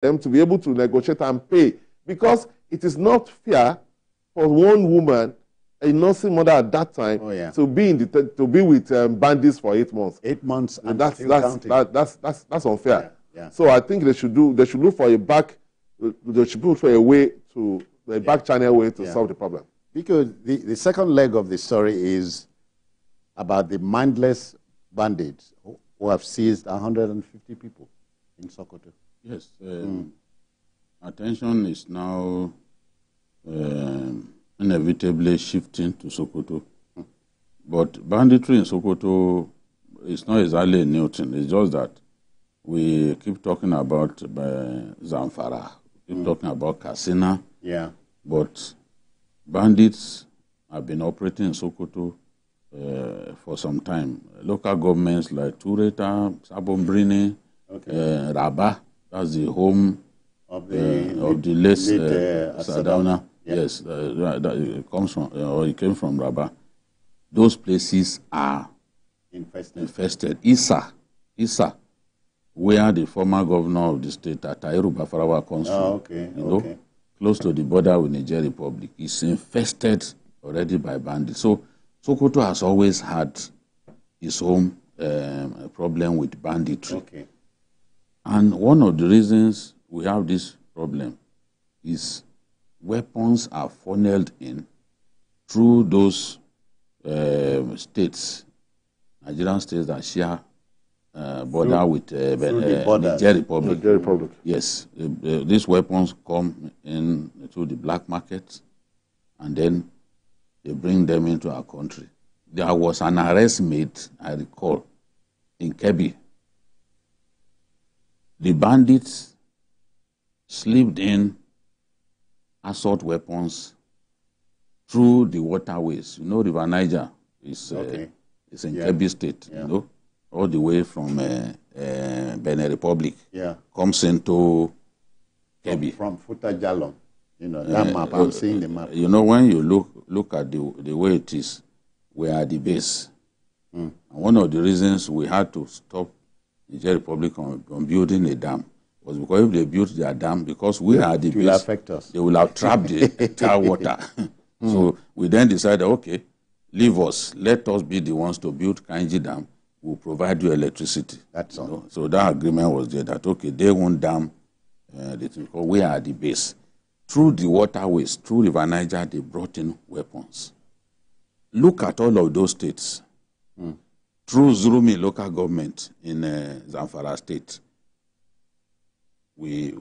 them to be able to negotiate and pay, because it is not fair for one woman, a nursing mother at that time, to be with bandits for 8 months. 8 months, and that's unfair. So I think they should look for a way to back channel way to solve the problem. Because the second leg of the story is about the mindless bandits who have seized 150 people in Sokoto. Yes. Attention is now inevitably shifting to Sokoto. But banditry in Sokoto is not exactly a new thing. It's just that we keep talking about Zamfara, keep talking about Katsina. Yeah. But bandits have been operating in Sokoto for some time. Local governments like Tureta, Sabombrini, Rabah, that's the home of the late Sardauna. Yes, it comes from, or it came from Rabah. Those places are infested. Isa, where the former governor of the state, Atairu Bafarawa, comes from, close to the border with Niger Republic, is infested already by bandits. So Sokoto has always had its own problem with banditry. And one of the reasons we have this problem is weapons are funneled in through those states, Nigerian states that share border with Niger Republic. Yes, these weapons come in through the black market, and then they bring them into our country. There was an arrest made, I recall, in Kebbi. The bandits slipped in assault weapons through the waterways. You know, River Niger is in Kebbi State, you know, all the way from Benin Republic. Comes into Kebbi. From Futa-Jalon. You know, that map, I'm seeing the map. You know, when you look at the way it is, we are at the base. And one of the reasons we had to stop Niger Republic from building a dam was because if they built their dam, because we are at the base, will affect us. They will have trapped the entire water. So we then decided, okay, leave us. Let us be the ones to build Kainji Dam. We'll provide you electricity. That's all. Know? So that agreement was there that, okay, they won't dam, because we are at the base. Through the waterways, through River Niger, they brought in weapons. Look at all of those states. Through Zurumi local government in Zamfara state, we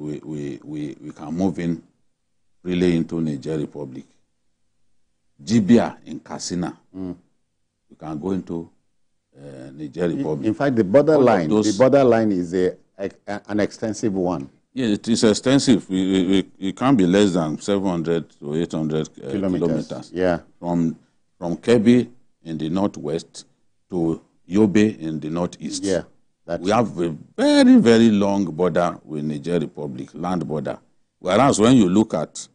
can move in freely into Niger Republic. Jibia in Katsina, we can go into Niger Republic. In fact, the borderline is an extensive one. Yeah, it is extensive. It can be less than 700 to 800 kilometers. Yeah. From Kebbi in the northwest to Yobe in the northeast. Yeah. We have a very, very long border with Niger Republic, land border. Whereas when you look at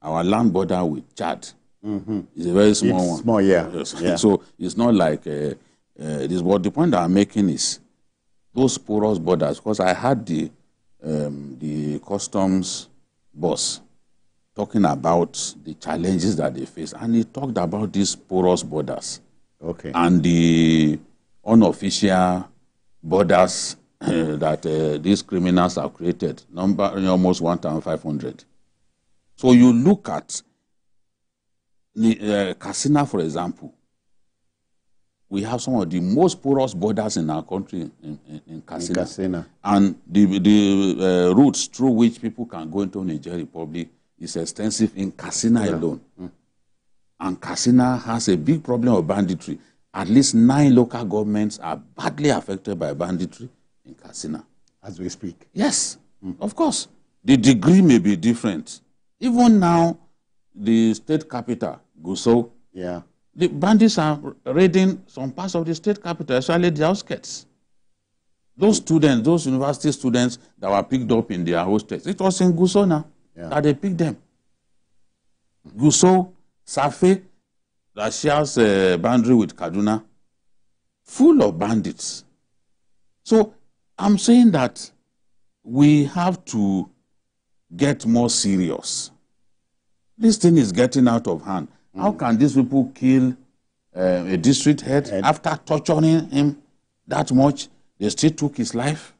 our land border with Chad, it's a very small one. Small, yeah. Yes. Yeah. So it's not like this. But the point that I'm making is those porous borders, because I had the customs boss talking about the challenges that they face, and he talked about these porous borders. Okay. And the unofficial borders that these criminals have created, number almost 1,500. So you look at Katsina, for example. We have some of the most porous borders in our country in Katsina. And the routes through which people can go into Niger Republic is extensive in Katsina alone. And Katsina has a big problem of banditry. At least 9 local governments are badly affected by banditry in Katsina. As we speak. Yes, of course. The degree may be different. Even now, the state capital, Gusau, the bandits are raiding some parts of the state capital, especially the outskirts. Those students, those university students that were picked up in their hostels, it was in Gusau now that they picked them. Gusau, Safe, that shares a boundary with Kaduna, full of bandits. So I'm saying that we have to get more serious. This thing is getting out of hand. How can these people kill a district head after torturing him that much? They still took his life.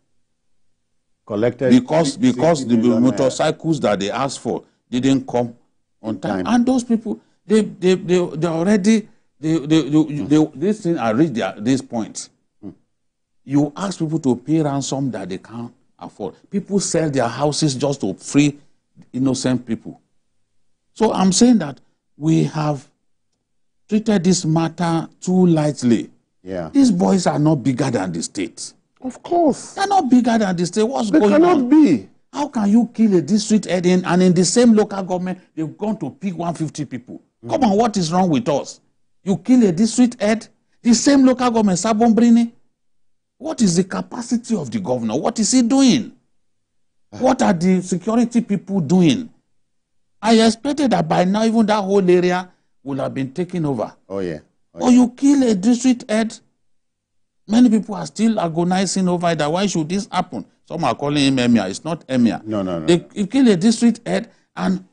Collected because the motorcycles that they asked for didn't come on time. And those people, they already this thing has reached this point. You ask people to pay ransom that they can't afford. People sell their houses just to free innocent people. So I'm saying that we have treated this matter too lightly. Yeah. These boys are not bigger than the state. Of course. They're not bigger than the state. What's going on? They cannot be. How can you kill a district head and in the same local government, they've gone to pick 150 people? Come on, what is wrong with us? You kill a district head, the same local government, Sabombrini. What is the capacity of the governor? What is he doing? What are the security people doing? I expected that by now, even that whole area would have been taken over. Oh, yeah. Or you kill a district head. Many people are still agonizing over that. Why should this happen? Some are calling him Emir. It's not Emir. No. You kill a district head and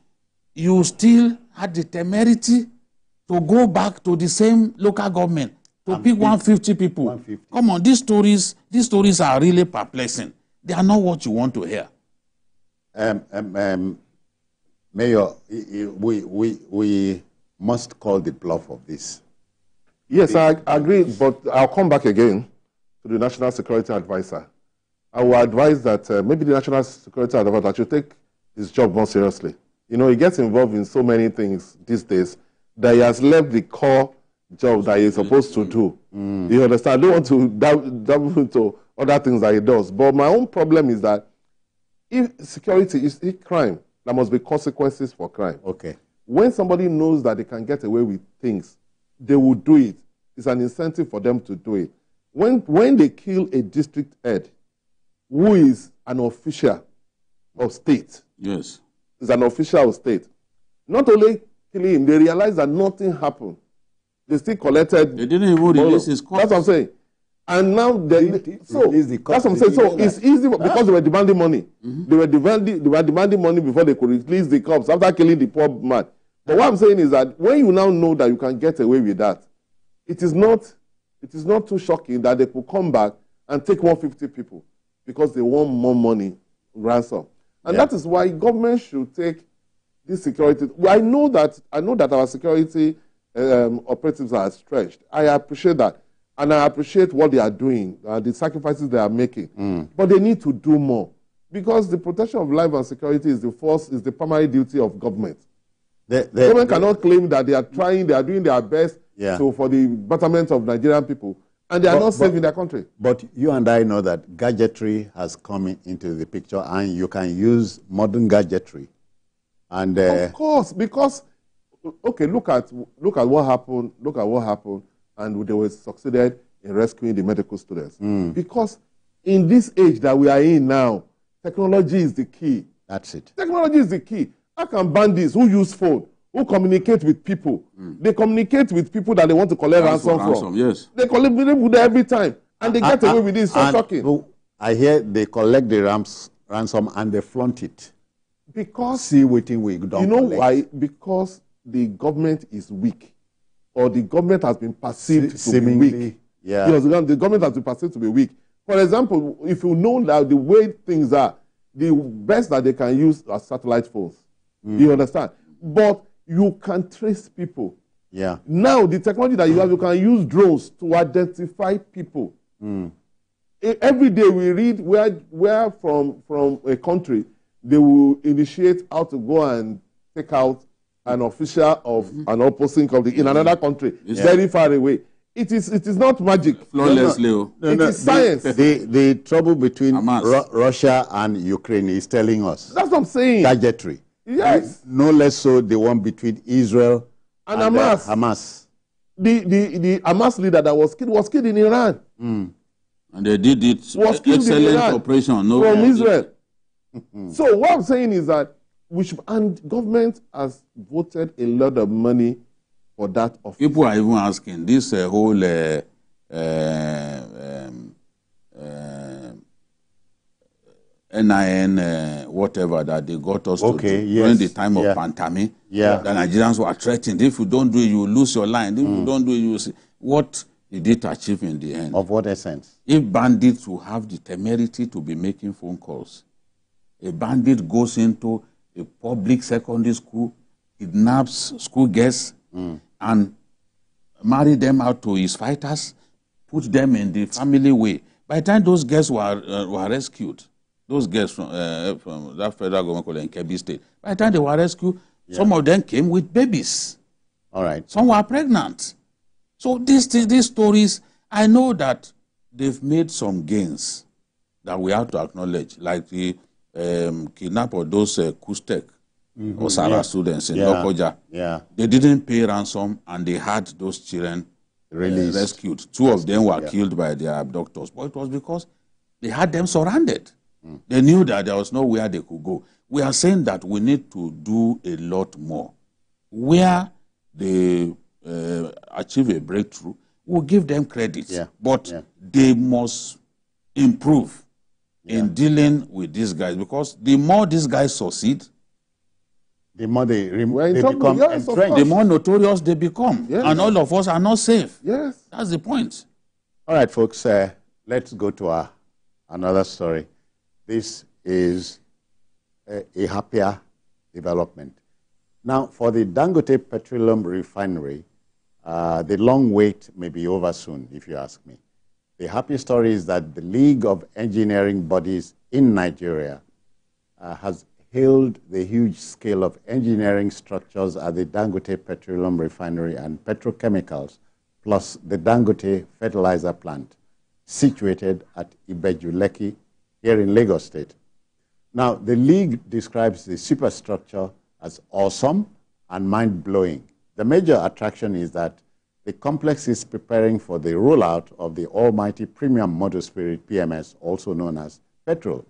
you still had the temerity to go back to the same local government to pick 150 people. 150. Come on, these stories are really perplexing. They are not what you want to hear. Mayor, we must call the bluff of this. Yes, I agree, but I'll come back again to the National Security Advisor. I will advise that maybe the National Security Advisor should take his job more seriously. You know, he gets involved in so many things these days that he has left the core job that he's supposed to do. You understand? I don't want to delve into other things that he does. But my own problem is that if security is a crime, there must be consequences for crime. Okay. When somebody knows that they can get away with things, they will do it. It's an incentive for them to do it. When they kill a district head who is an official of state, yes, is an official of state, not only killing him, they realize that nothing happened. They still collected. They didn't even release his cost. That's what I'm saying. And now that's what I'm saying. So it's easy because they were demanding money. They were demanding money before they could release the cops after killing the poor man. But what I'm saying is that when you now know that you can get away with that, it is not too shocking that they could come back and take 150 people because they want more money, ransom. And that is why government should take this security. I know that our security operatives are stretched. I appreciate that. And I appreciate what they are doing, the sacrifices they are making. But they need to do more. Because the protection of life and security is the primary duty of government. Government cannot claim that they are doing their best for the betterment of Nigerian people, and they are not saving their country. But you and I know that gadgetry has come into the picture, and you can use modern gadgetry. And of course, because look at what happened. Look at what happened, and they were succeeded in rescuing the medical students. Because in this age that we are in now, technology is the key. That's it. Technology is the key. How can bandits who use phone, who communicate with people, they communicate with people that they want to collect ransom from? Yes. They collect with them every time, and they get away with it. It's so shocking. I hear they collect the ransom and they flaunt it. Because see waiting we don't. You know why? Because the government is weak, or the government has been perceived to be weak. Yeah. Yes, the government has been perceived to be weak. For example, if you know that the way things are, the best that they can use are satellite phones. You understand? But you can trace people. Yeah. Now, the technology that you have, you can use drones to identify people. Every day we read where from a country they will initiate how to go and take out an official of an opposing country in another country, very far away. It is not magic. Flawlessly. It is science. The trouble between Russia and Ukraine is telling us. That's what I'm saying. Gadgetry. Yes. No less so the one between Israel and Hamas. The Hamas leader that was killed in Iran. And they did it. Excellent operation. From Israel. So what I'm saying is that and government has voted a lot of money for that office. People are even asking this whole NIN, whatever, that they got us to do during the time of Pantami. Yeah. The Nigerians were threatened. If you don't do it, you will lose your line. If you don't do it, you will see. What did it achieve in the end? Of what essence? If bandits will have the temerity to be making phone calls, a bandit goes into a public secondary school, kidnaps school girls, and marry them out to his fighters, put them in the family way. By the time those girls were rescued, those girls from that federal government called Kebbi State, by the time they were rescued, some of them came with babies. All right. Some were pregnant. So these stories, I know that they've made some gains that we have to acknowledge, like the kidnap of those Kustek or Sarah students in Lokoja. Yeah. They didn't pay ransom, and they had those children rescued. Two of them were killed by their abductors, but it was because they had them surrounded. They knew that there was nowhere they could go. We are saying that we need to do a lot more. Where they achieve a breakthrough, we'll give them credit. But they must improve in dealing with these guys, because the more these guys succeed, the more they become entrenched. The more notorious they become. And all of us are not safe. That's the point. All right, folks, let's go to another story. This is a happier development. Now, for the Dangote Petroleum Refinery, the long wait may be over soon, if you ask me. The happy story is that the League of Engineering Bodies in Nigeria has hailed the huge scale of engineering structures at the Dangote Petroleum Refinery and petrochemicals, plus the Dangote fertilizer plant, situated at Ibeju-Lekki, here in Lagos State. Now, the League describes the superstructure as awesome and mind-blowing. The major attraction is that the complex is preparing for the rollout of the almighty premium motor spirit, PMS, also known as petrol.